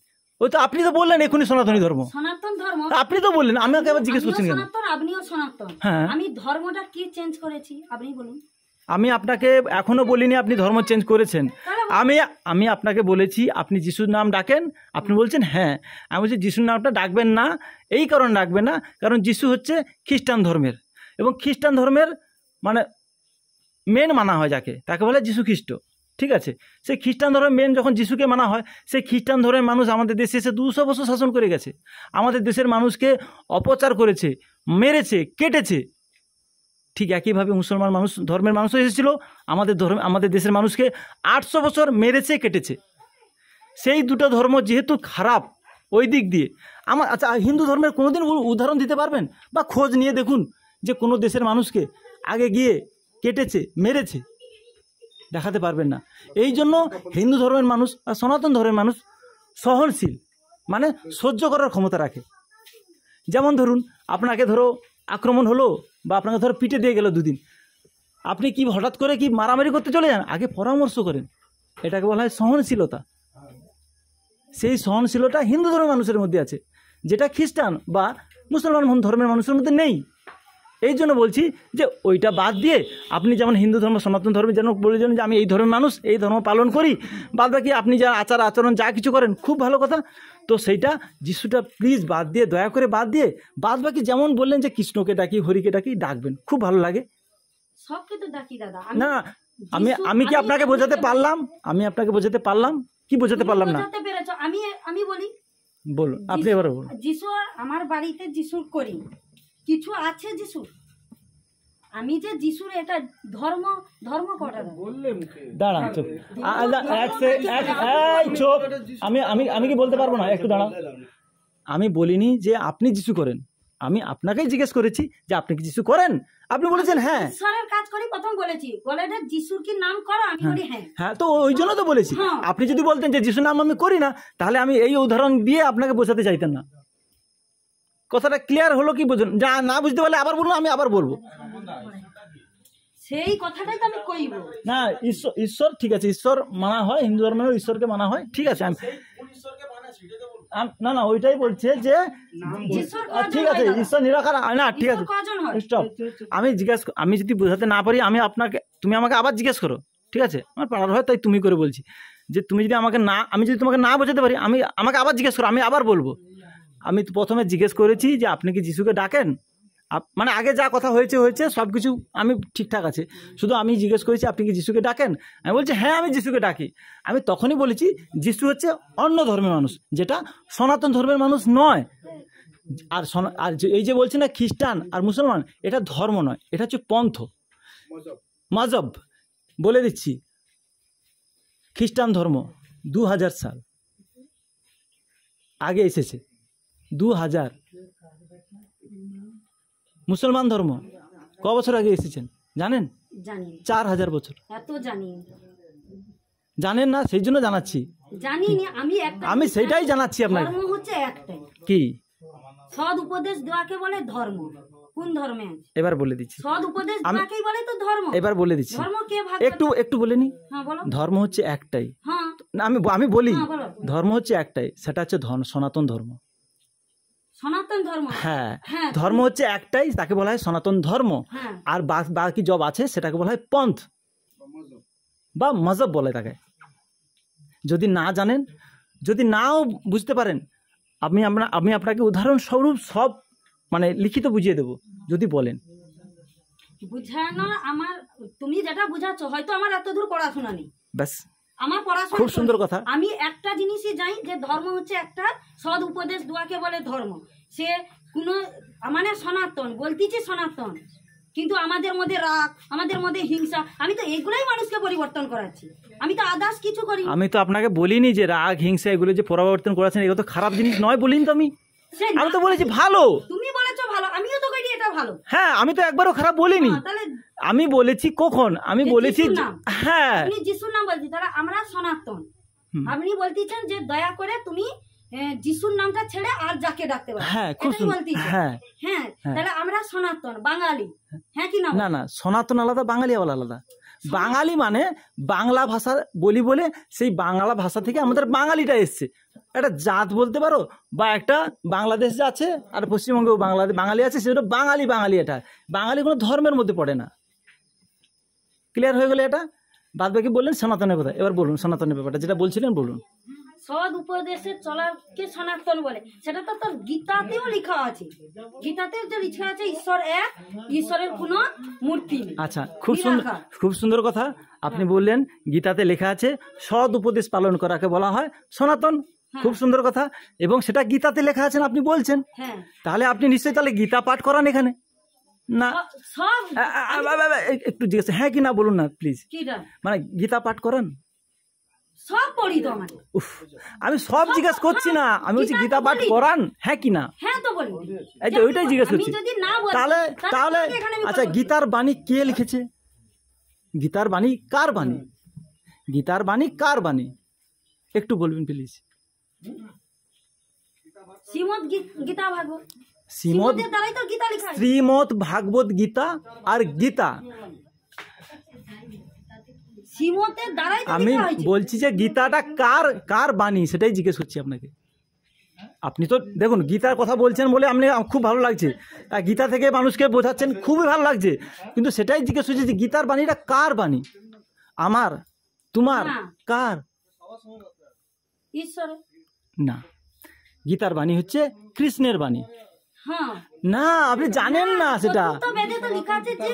ওই তো আপনি তো বললেন এখনই সনাতনী ধর্ম, সনাতন ধর্ম। আপনি তো বললেন, আমাকে আবার জিজ্ঞেস করছেন কেন? সনাতন, আপনিও সনাতন। হ্যাঁ, আমি ধর্মটা কি চেঞ্জ করেছি আপনি বলুন। আমি আপনাকে এখনো বলিনি আপনি ধর্ম চেঞ্জ করেছেন। আমি আপনাকে বলেছি আপনি যিশুর নাম ডাকেন, আপনি বলছেন হ্যাঁ। আমি বলছি যিশুর নামটা ডাকবেন না, এই কারণে ডাকবেন না কারণ যিশু হচ্ছে খ্রিস্টান ধর্মের, এবং খ্রিস্টান ধর্মের মানে মেন মানা হয় যাকে, তাকে বলে যিশু খ্রিস্ট। ঠিক আছে, সেই খ্রিস্টান ধর্মের মেন যখন যিশুকে মানা হয়, সেই খ্রিস্টান ধর্মের মানুষ আমাদের দেশে এসে 200 বছর শাসন করে গেছে, আমাদের দেশের মানুষকে অপচার করেছে, মেরেছে, কেটেছে। ঠিক একইভাবে মুসলমান ধর্মের মানুষও এসেছিল আমাদের দেশের মানুষকে 800 বছর মেরেছে, কেটেছে। সেই দুটো ধর্ম যেহেতু খারাপ ওই দিক দিয়ে, আচ্ছা হিন্দু ধর্মের কোনোদিন উদাহরণ দিতে পারবেন? বা খোঁজ নিয়ে দেখুন যে কোনো দেশের মানুষকে আগে গিয়ে কেটেছে, মেরেছে, দেখাতে পারবেন না। এই জন্য হিন্দু ধর্মের মানুষ আর সনাতন ধর্মের মানুষ সহনশীল, মানে সহ্য করার ক্ষমতা রাখে। যেমন ধরুন আপনাকে আক্রমণ হলো বা আপনাকে পিটে দিয়ে গেল 2 দিন, আপনি কি হঠাৎ করে কি মারামারি করতে চলে যান? আগে পরামর্শ করেন, এটাকে বলা হয় সহনশীলতা। সেই সহনশীলতা হিন্দু ধর্মের মানুষের মধ্যে আছে, যেটা খ্রিস্টান বা মুসলমান ধর্মের মানুষের মধ্যে নেই। এই জন্য বলছি যে ওইটা বাদ দিয়ে আপনি যেমন হিন্দু ধর্ম সনাতন ধর্মে যেন বলেছেন যে আমি এই ধর্মের মানুষ, এই ধর্ম পালন করি, বাদ বাকি আপনি যা আচরণ যা কিছু করেন খুব ভালো কথা, তো সেইটা যিশুটা প্লিজ বাদ দিয়ে, দয়া করে বাদ দিয়ে, বাদ বাকি যেমন বললেন যে কৃষ্ণকে ডাকি, হরিকে ডাকি, ডাকবেন, খুব ভালো লাগে। সবকে তো ডাকি দাদা। না আমি কি আপনাকে বোঝাতে পারলাম? আমি আপনাকে বোঝাতে পারলাম কি? বোঝাতে পারলাম না? আমি বলি, বলুন আপনি এবার বলুন। যিশু, আমার বাড়িতে যিশুর করি কিছু আছে যিশুর, আমি যে যিশুর এটা ধর্ম কটা দাঁড়ান, চুপ, চুপ, আমি কি বলতে পারবো না? একটু দাঁড়ান। আমি বলিনি যে আপনি যিশু করেন, আমি আপনাকেই জিজ্ঞেস করেছি যে আপনি কি যিশু করেন? আপনি বলেছেন হ্যাঁ। ঈশ্বরের কাজ করি, প্রথম বলেছি, বলে এটা যিশুর কি নাম করো, আমি বলি হ্যাঁ। হ্যাঁ, তো ওই জন্য তো বলেছি। আপনি যদি বলতেন যে যিশুর নাম আমি করি না, তাহলে আমি এই উদাহরণ দিয়ে আপনাকে বোঝাতে চাইতেন না। কথাটা ক্লিয়ার হলো কি? বুঝুন, যা না বুঝতে পারলে আবার বলুন, আমি আবার বলবো। সেই কথাটাই তো আমি কইব না। ঈশ্বর ঠিক আছে, ঈশ্বর মানা হয়, হিন্দু ধর্মেও ঈশ্বরকে মানা হয়, ঠিক আছে। না না ওইটাই বলছে যে যিশুর ঠিক আছে ঈশ্বর নিরাকার না ঠিক আছে কজন হয়? স্টপ আমি যদি বোঝাতে না পারি আমি আপনাকে তুমি আমাকে আবার জিজ্ঞেস করো ঠিক আছে আমার পাড়ার হয় তাই তুমি করে বলছি যে তুমি যদি আমাকে না আমি যদি তোমাকে না বোঝাতে পারি আমাকে আবার জিজ্ঞেস করো আমি আবার বলবো আমি তো প্রথমে জিজ্ঞেস করেছি যে আপনি কি যিশুকে ডাকেন মানে আগে যা কথা হয়েছে সব কিছু আমি ঠিকঠাক আছে শুধু আমি জিজ্ঞেস করেছি আপনি কি যিশুকে ডাকেন আমি বলছি হ্যাঁ আমি যিশুকে ডাকি আমি তখনই বলেছি যিশু হচ্ছে অন্য ধর্মের মানুষ যেটা সনাতন ধর্মের মানুষ নয় আর এই যে বলছে না খ্রিস্টান আর মুসলমান এটা ধর্ম নয় এটা হচ্ছে পন্থ মাজব বলে দিচ্ছি খ্রিস্টান ধর্ম 2000 সাল আগে এসেছে 2000 মুসলমান ধর্ম ক বছর আগে এসেছেন জানেন জানি 4000 বছর এত জানি জানেন না সেই জন্য জানাচ্ছি জানি না আমি সেইটাই জানাচ্ছি আপনাকে ধর্ম হচ্ছে একটাই কি সৎ উপদেশ দেওয়াকে বলে ধর্ম কোন ধর্মে এবার বলে দিচ্ছি সৎ উপদেশ দেওয়াকেই বলে তো ধর্ম এবার বলে দিচ্ছি ধর্ম কে ভাগ একটু বলে নি হ্যাঁ বলো ধর্ম হচ্ছে একটাই হ্যাঁ না আমি বলি হ্যাঁ, বলো। ধর্ম হচ্ছে একটাই সেটা হচ্ছে সনাতন ধর্ম সনাতন ধর্ম হ্যাঁ হ্যাঁ ধর্ম হচ্ছে একটাই তাকে বলা হয় সনাতন ধর্ম হ্যাঁ আর বাকি জব আছে সেটাকে বলা হয় পন্থ বা মজহব বলে তাকে যদি না জানেন যদি নাও বুঝতে পারেন আমি আপনাকে উদাহরণস্বরূপ সব মানে লিখিত বুঝিয়ে দেব যদি বলেন বুঝানো আমার তুমি যেটা বুঝাচ্ছ হয়তো আমার এত দূর পড়াশোনা নেই ব্যাস আমার পড়াশোনা খুব সুন্দর কথা আমি একটা জিনিসই জানি যে ধর্ম হচ্ছে একটা সৎ উপদেশ দেওয়াকে বলে ধর্ম সে কোনো মানে সনাতন বলতেছি সনাতন কিন্তু আমাদের মধ্যে রাগ আমাদের মধ্যে হিংসা আমি তো এগুলাই মানুষকে পরিবর্তন করাচ্ছি আমি তো আদার্স কিছু করি আমি তো আপনাকে বলিনি যে রাগ হিংসা এগুলো যে পরিবর্তন করেছেন এগুলো তো খারাপ জিনিস নয় বলিনি তো আমি তো বলেছি ভালো তুমি বলেছো ভালো আমিও তো কইনি এটা ভালো হ্যাঁ আমি তো একবারও খারাপ বলিনি তাহলে আমি বলেছি কখন আমি বলেছি যিশুর নাম। হ্যাঁ তুমি যিশুর নাম বলছি তাহলে আমরা সনাতন আপনি বলতেছেন যে দয়া করে তুমি যিশুর নামটা ছেড়ে আর যাকে ডাকতে পারো হ্যাঁ খুব এটাই সুন্দর বলতেছেন। হ্যাঁ হ্যাঁ তাহলে আমরা সনাতন বাঙালি হ্যাঁ কি না না সনাতন আলাদা বাঙালি আলাদা বাঙালি মানে বাংলা ভাষা বলি বলে সেই বাংলা ভাষা থেকে আমাদের বাঙালিটা এসছে একটা জাত বলতে পারো বা একটা বাংলাদেশ যে আছে আর পশ্চিমবঙ্গেও বাঙালি আছে সেটা বাঙালি এটা বাঙালি কোনো ধর্মের মধ্যে পড়ে না ক্লিয়ার হয়ে গেলে এটা বাদ বাকি বললেন সনাতনের কথা এবার বলুন সনাতনের ব্যাপারটা যেটা বলছিলেন বলুন সৎ উপদেশে চলাকে সনাতন বলে সেটা তো তোর গীতাতেও লেখা আছে গীতাতে যে লেখা আছে ঈশ্বর এক ঈশ্বরের কোনো মূর্তি নেই আচ্ছা খুব সুন্দর কথা আপনি বললেন গীতাতে লেখা আছে সৎ উপদেশ পালন করাকে বলা হয় সনাতন খুব সুন্দর কথা এবং সেটা গীতাতে লেখা আছেন আপনি বলছেন হ্যাঁ তাহলে আপনি নিশ্চয়ই তাহলে গীতা পাঠ করান এখানে না সব একটু জিজ্ঞেস হ্যাঁ কি না বলুন না প্লিজ কিটা মানে গীতা পাঠ করান সব পড়ি তো আমার উফ আমি সব জিজ্ঞেস করছি না আমি বলছি গীতা পাঠ করান হ্যাঁ কি না হ্যাঁ তো বলি এই যে ওইটাই জিজ্ঞেস করছি আমি যদি না বলি তাহলে তোমাকে এখানে আমি আচ্ছা কথা বলবো। গীতার বাণী কে লিখেছে গীতার বাণী কার বাণী গীতার বাণী কার বাণী একটু বলবেন প্লিজ শ্রীমদ গীতা ভাগবত শ্রীমদ শ্রীমদের দ্বারাই তো গীতা লেখা আছে শ্রীমদ ভাগবত গীতা আর গীতা শ্রীমদের দ্বারাই তো আমি লেখা হয়েছে বলছি যে গীতাটা কার বাণী সেটাই জিজ্ঞেস করছি আপনাকে আপনি তো দেখুন গীতার কথা বলছেন বলে আপনি খুব ভালো লাগছে আর গীতা থেকে মানুষকে বোঝাচ্ছেন খুবই ভালো লাগছে কিন্তু সেটাই জিজ্ঞেস করছি যে গীতার বাণীটা কার বাণী আমার তোমার না। কার ঈশ্বর না গীতার বাণী হচ্ছে কৃষ্ণের বাণী হ্যাঁ না আপনি জানেন না সেটা চতুর্থ বেদে তো লেখা আছে যে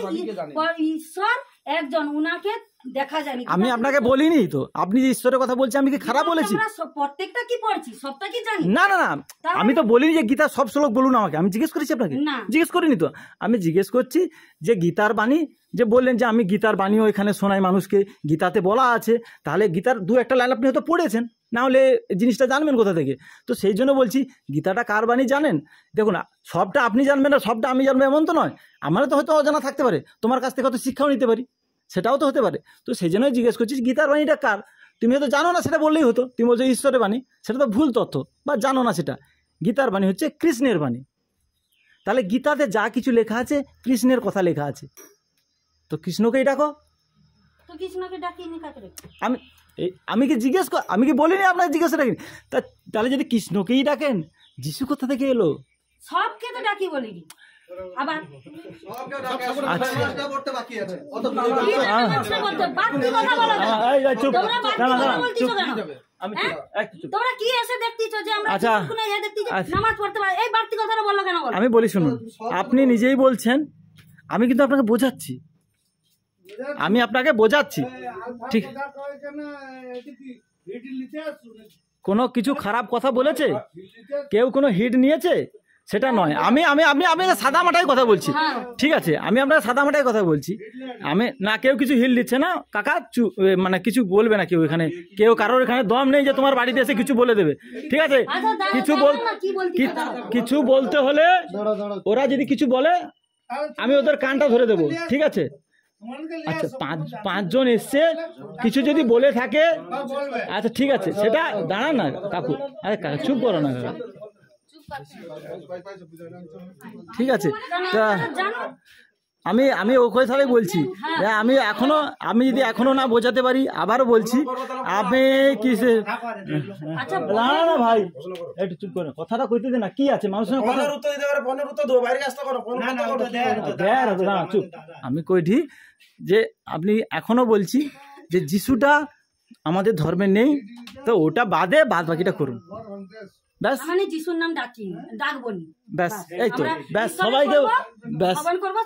ঈশ্বর একজন উনাকে দেখা যায়নি আমি আপনাকে বলিনি তো আপনি যে ঈশ্বরের কথা বলছেন আমি কি খারাপ বলেছি আমরা প্রত্যেকটা কি পড়ছি সবটা কি জানি না আমি তো বলিনি যে গীতার সব শ্লোক বলুন আমাকে আমি জিজ্ঞেস করেছি আপনাকে না। জিজ্ঞেস করিনি তো আমি জিজ্ঞেস করছি যে গীতার বাণী যে বললেন যে আমি গীতার বাণীও এখানে শোনাই মানুষকে গীতাতে বলা আছে তাহলে গীতার দু একটা লাইন আপনি হয়তো পড়েছেন না হলে জিনিসটা জানবেন কোথা থেকে তো সেই জন্য বলছি গীতাটা কার বাণী জানেন দেখুন সবটা আপনি জানবেন না সবটা আমি জানবো এমন তো নয় আমারও তো হয়তো অজানা থাকতে পারে তোমার কাছ থেকে হয়তো শিক্ষাও নিতে পারি সেটাও তো হতে পারে তো সেই জন্যই জিজ্ঞেস করছি গীতার বাণীটা কার তুমি হয়তো জানো না সেটা বললেই হতো তুমি বলছো ঈশ্বরের বাণী সেটা তো ভুল তথ্য বা জানো না সেটা গীতার বাণী হচ্ছে কৃষ্ণের বাণী তাহলে গীতাতে যা কিছু লেখা আছে কৃষ্ণের কথা লেখা আছে তো কৃষ্ণকেই ডাকো তো কৃষ্ণকে ডাকি নি কাকে আমি এই আমি কি বলিনি আপনাকে জিজ্ঞাসা রাখেন? তাহলে যদি কৃষ্ণকেই ডাকেন, যিশু কোথা থেকে এলো? সবকে তো ডাকি বলিনি আবার আচ্ছা করতে বাকি আছে অত কি ব্যবস্থা করতে বাড়তি কথা বলো না। চুপ, তোমরা বাড়তি না, কথা না, বলতিছো চুপ। কেন? আমি হ্যাঁ? একটু চুপ। তোমরা কি এসে দেখতেছো যে আমরা আচ্ছা। কোনো ইয়ে দেখতেছি আচ্ছা। নামাজ পড়তে পারে, এই বাড়তি কথাটা বললো কেন বলো? আমি বলি শুনুন, আপনি নিজেই বলছেন, আমি কিন্তু আপনাকে বোঝাচ্ছি, ঠিক? কোনো কিছু খারাপ কথা বলেছে, কেউ কোনো হিট নিয়েছে সেটা নয়। আমি সাদা মাটাই কথা বলছি, ঠিক আছে? আমি আপনাকে সাদা মাটাই কথা বলছি। আমি না, কেউ কিছু হিল দিচ্ছে না কাকা, মানে কিছু বলবে না কেউ এখানে, কেউ কারোর এখানে দম নেই যে তোমার বাড়িতে এসে কিছু বলে দেবে, ঠিক আছে? কিছু বলতে হলে ওরা যদি কিছু বলে আমি ওদের কানটা ধরে দেবো, ঠিক আছে? আচ্ছা, পাঁচজন এসছে, কিছু যদি বলে থাকে, আচ্ছা ঠিক আছে, সেটা দাঁড়ান না কাকু, আরে কাকা চুপ করো না কাকা, ঠিক আছে? তা আমি ওই কথাই বলছি, আমি যদি এখনো না বোঝাতে পারি, আবারও বলছি, আপনি কিসে না না ভাই একটু চুপ করে কথাটা কইতে দে না, কি আছে মানুষের কথা চুপ। আমি কইটি যে আপনি এখনো বলছি যে যিশুটা আমাদের ধর্মে নেই, তো ওটা বাদে বাদ বাকিটা করুন, ব্যাস। মানে যিশুর নাম ডাকবো নি, ব্যাস এই তো, ব্যাস সবাইকে ব্যাস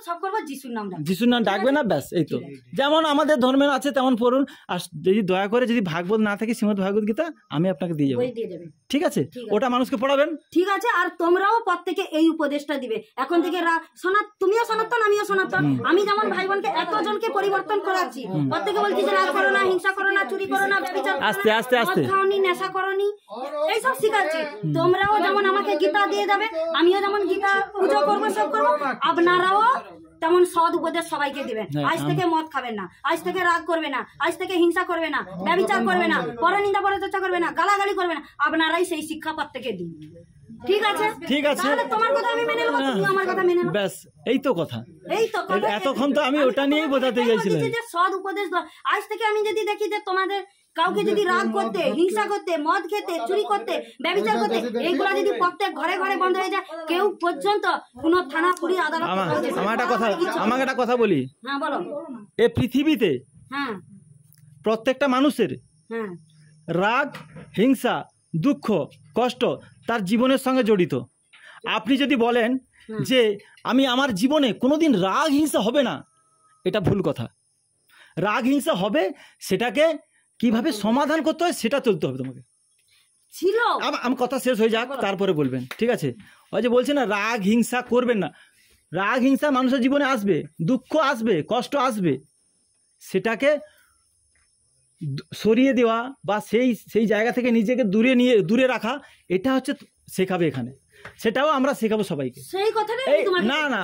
সব করবো যিশুর নাম ডাকবো, যিশুর নাম ডাকবে না, ব্যাস এই তো। যেমন আমাদের ধর্মের আছে তেমন পড়ুন, আর যদি দয়া করে যদি ভাগবত না থাকে শ্রীমদ ভাগবত গীতা আমি আপনাকে দিয়ে যাবো, ঠিক আছে? ওটা মানুষকে পড়াবেন, ঠিক আছে? আর তোমরাও প্রত্যেকে এই উপদেশটা দিবে এখন থেকে, তুমিও সনাতন আমিও সনাতন, আমি যেমন ভাই বোনকে এতজনকে পরিবর্তন করাচ্ছি, প্রত্যেকে বলছি যে রাগ করো না, হিংসা করো না, চুরি করো না, ব্যভিচার আস্তে আস্তে আস্তে খাওনি, নেশা করোনি, এইসব শিখাচ্ছি। তোমরাও যেমন আমাকে গীতা দিয়ে যাবে, আমিও যেমন গীতা পুজো করবো, সব করবো, আপনারাও তেমন সৎ উপদেশ সবাইকে দিবেন। আজ থেকে মদ খাবেন না, আজ থেকে রাগ করবে না, আজ থেকে হিংসা করবে না, ব্যভিচার করবে না, পরনিন্দা পরচর্চা করবে না, গালাগালি করবে না, আপনারাই সেই শিক্ষা প্রত্যেকে দিন, ঠিক আছে? ঠিক আছে, তাহলে তোমার কথা আমি মেনে নেবো, তুমি আমার কথা মেনে নেবো, ব্যাস এই তো কথা। এই তো এতক্ষণ তো আমি ওটা নিয়েই বোঝাতে গেছিলাম যে সৎ উপদেশ দাও। আজ থেকে আমি যদি দেখি যে তোমাদের কাউকে যদি রাগ করতে, হিংসা করতে, মদ খেতে, চুরি করতে, ব্যভিচার করতে, এইগুলা যদি প্রত্যেক ঘরে ঘরে বন্ধ হয়ে যায়, কেউ পর্যন্ত কোনো থানা পুলিশ আদালত আমাকে একটা কথা বলি, হ্যাঁ বলো। এই পৃথিবীতে হ্যাঁ প্রত্যেকটা মানুষের হ্যাঁ রাগ, হিংসা, দুঃখ, কষ্ট তার জীবনের সঙ্গে জড়িত। আপনি যদি বলেন যে আমি আমার জীবনে কোনোদিন রাগ হিংসা হবে না, এটা ভুল কথা। রাগ হিংসা হবে, সেটাকে কিভাবে সমাধান করতে হয় সেটা চলতে হবে তোমাকে। ছিল আমার কথা শেষ হয়ে যাক, তারপরে বলবেন, ঠিক আছে? ওই যে বলছে না রাগ হিংসা করবেন না, রাগ হিংসা মানুষের জীবনে আসবে, দুঃখ আসবে, কষ্ট আসবে, সেটাকে সরিয়ে দেওয়া বা সেই জায়গা থেকে নিজেকে দূরে রাখা, এটা হচ্ছে শেখাবে এখানে, সেটাও আমরা শেখাবো সবাইকে। সেই কথাটাই না না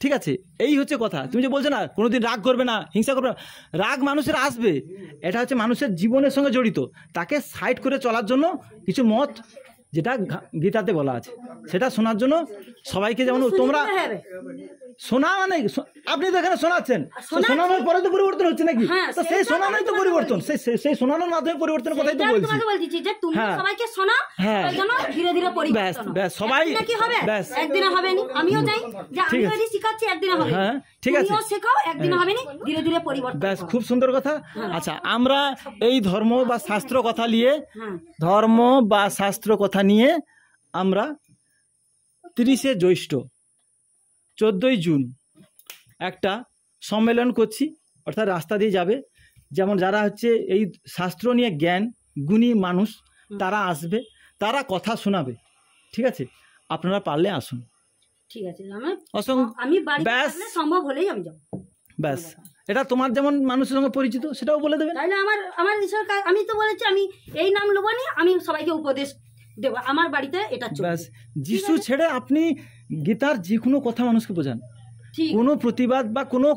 ঠিক আছে, এই হচ্ছে কথা। তুমি যে বলছো না কোনোদিন রাগ করবে না, হিংসা করবে না, রাগ মানুষের আসবে, এটা হচ্ছে মানুষের জীবনের সঙ্গে জড়িত। তাকে সাইড করে চলার জন্য কিছু মত, যেটা গীতাতে বলা আছে, সেটা শোনার জন্য সবাইকে, যেমন তোমরা শোনা, মানে আপনি তো এখানে শোনাচ্ছেন, শোনানোর পরে তো পরিবর্তন হচ্ছে নাকি? তো সেই শোনানোই তো পরিবর্তন, সেই শোনানোর মাধ্যমে পরিবর্তনের কথাই তো বলছি। সবাইকে শোনাও, ধীরে ধীরে পরিবর্তন সবাই কি হবে, একদিনে হবে না। আমিও যাই যে আমি যদি শিখাচ্ছি একদিনে হবে, হ্যাঁ ঠিক আছে, তুমিও শেখাও, একদিনে হবে না, ধীরে ধীরে পরিবর্তন। ব্যাস, খুব সুন্দর কথা। আচ্ছা, আমরা এই ধর্ম বা শাস্ত্র কথা নিয়ে আমরা 30শে জ্যৈষ্ঠ 14ই জুন একটা সম্মেলন করছি, অর্থাৎ রাস্তা দিয়ে যাবে, যেমন যারা হচ্ছে এই শাস্ত্র নিয়ে জ্ঞান গুণী মানুষ, তারা আসবে, তারা কথা শোনাবে, ঠিক আছে? আপনারা পারলে আসুন, ঠিক আছে? আমি সম্ভব হলেই আমি যাব, ব্যাস। এটা তোমার যেমন মানুষের সঙ্গে পরিচিত, সেটাও বলে দেবে। তাহলে আমার আমি তো বলেছি আমি এই নাম নেবো না, আমি সবাইকে উপদেশ দেবো, আমার বাড়িতে এটা ব্যাস। যিশু ছেড়ে আপনি গীতার যে কোনো কথা মানুষকে বোঝান, কোনো প্রতিবাদ বা কোনো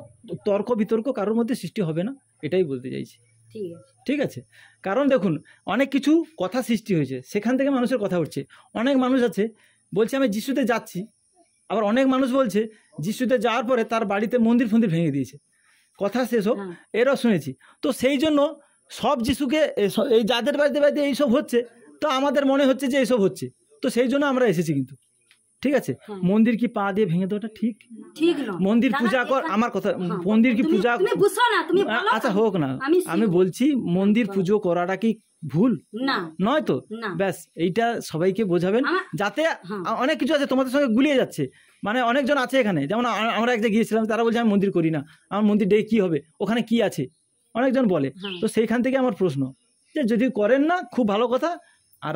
তর্ক বিতর্ক কারোর মধ্যে সৃষ্টি হবে না, এটাই বলতে চাইছি, ঠিক আছে? কারণ দেখুন, অনেক কিছু কথা সৃষ্টি হয়েছে, সেখান থেকে মানুষের কথা উঠছে। অনেক মানুষ আছে বলছে আমি যিশুতে যাচ্ছি, আবার অনেক মানুষ বলছে যিশুতে যাওয়ার পরে তার বাড়িতে মন্দির ফন্দির ভেঙে দিয়েছে। কথা শেষ হোক, এরাও শুনেছি। তো সেই জন্য সব যিশুকে এই যাদের বাড়িতে বাড়িতে এইসব হচ্ছে, তো আমাদের মনে হচ্ছে যে এইসব হচ্ছে, তো সেই জন্য আমরা এসেছি। কিন্তু ঠিক আছে, মন্দির কি পা দিয়ে ভেঙে দেওয়াটা ঠিক? ঠিক নয়। মন্দির পূজা কর, আমার কথা, মন্দির কি পূজা, তুমি বুঝছো না, তুমি বলো। আচ্ছা হোক না, আমি বলছি মন্দির পুজো করাটা কি ভুল না নয় তো? না। ব্যাস এইটা সবাইকে বোঝাবেন, যাতে অনেক কিছু আছে তোমাদের সঙ্গে গুলিয়ে যাচ্ছে। মানে অনেকজন আছে এখানে, যেমন আমরা এক জায়গায় গিয়েছিলাম, তারা বলছে আমি মন্দির করি না, আমার মন্দির ডে কি হবে, ওখানে কি আছে, অনেকজন বলে। তো সেইখান থেকে আমার প্রশ্ন যে যদি করেন না খুব ভালো কথা, আর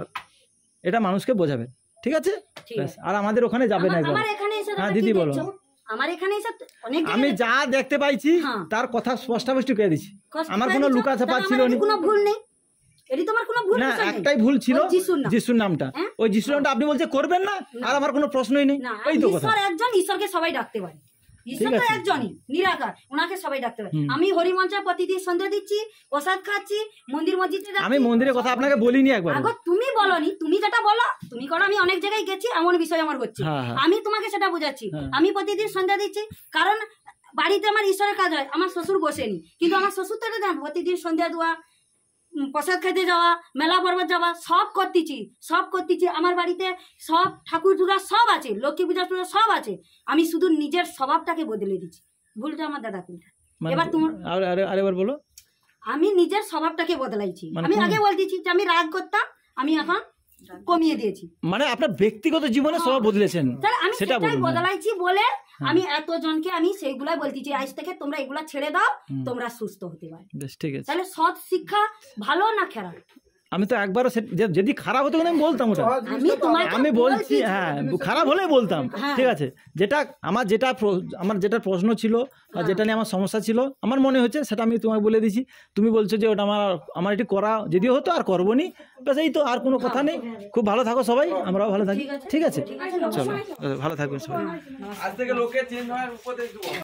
এটা মানুষকে বোঝাবেন, ঠিক আছে? ব্যাস, আর আমাদের ওখানে যাবেন একবার। হ্যাঁ দিদি বলো। আমার এখানে এসে অনেক আমি যা দেখতে পাইছি তার কথা স্পষ্টভাবে কে দিছি, আমার কোনো লুকা ছাপা ছিল না, কোনো ভুল নেই। এটি তোমার কোনো ভুল না, বিষয় নেই। একটাই ভুল ছিল, যিশুর নামটা। হ্যাঁ? ওই যিশুর নামটা আপনি বলছে করবেন না, আর আমার কোনো প্রশ্নই নেই। না, এই তো কথা। ঈশ্বর একজন, ঈশ্বরকে সবাই ডাকতে পারে। ঈশ্বর তো আছে। একজনই, নিরাকার, ওনাকে সবাই ডাকতে পারে। আমি হরিমঞ্চে প্রতিদিন সন্ধ্যা দিচ্ছি, প্রসাদ খাচ্ছি, মন্দির মসজিদে যাচ্ছি। আমি মন্দিরের কথা আপনাকে বলিনি একবার। আগো তুমি বলনি, তুমি যেটা বলো তুমি করো। আমি অনেক জায়গায় গেছি, এমন বিষয় আমার হচ্ছে, আমি তোমাকে সেটা বোঝাচ্ছি। আমি প্রতিদিন সন্ধ্যা দিচ্ছি, কারণ বাড়িতে আমার ঈশ্বরের কাজ হয়। আমার শ্বশুর বসেনি, কিন্তু আমার শ্বশুর তো এটা প্রতিদিন সন্ধ্যা দেওয়া, প্রসাদ খাইতে যাওয়া, মেলা পর্বত যাওয়া, সব করতেছি। আমার বাড়িতে সব ঠাকুর দুর্গা সব আছে, লক্ষ্মী পূজা পূজা সব আছে। আমি শুধু নিজের স্বভাবটাকে বদলে দিচ্ছি। ভুলটা আমার দাদা কোনটা? এবার তোমার আরেকবার বলো। আমি নিজের স্বভাবটাকে বদলাইছি। আমি আগে বলতেছি যে আমি রাগ করতাম, আমি এখন কমিয়ে দিয়েছি। মানে আপনার ব্যক্তিগত জীবনে স্বভাব বদলেছেন, আমি সেটা সেটাই বলুন। বদলাইছি বলে আমি এতজনকে আমি সেইগুলাই বলতেছি, আজ থেকে তোমরা এগুলা ছেড়ে দাও, তোমরা সুস্থ হতে পারো। বেশ, ঠিক আছে। তাহলে সৎ শিক্ষা ভালো না খারাপ? আমি তো একবারও যদি খারাপ হতো আমি বলতাম ওটা। আমি বলছি হ্যাঁ, খারাপ হলেই বলতাম, ঠিক আছে। আমার যেটা প্রশ্ন ছিল বা যেটা নিয়ে আমার সমস্যা ছিল, আমার মনে হচ্ছে সেটা আমি তোমাকে বলে দিছি। তুমি বলছো যে ওটা আমার এটি করা যদিও হতো আর করবো নি, ব্যাস এই তো, আর কোনো কথা নেই। খুব ভালো থাকো সবাই, আমরাও ভালো থাকি, ঠিক আছে? চলো, ভালো থাকবেন সবাই।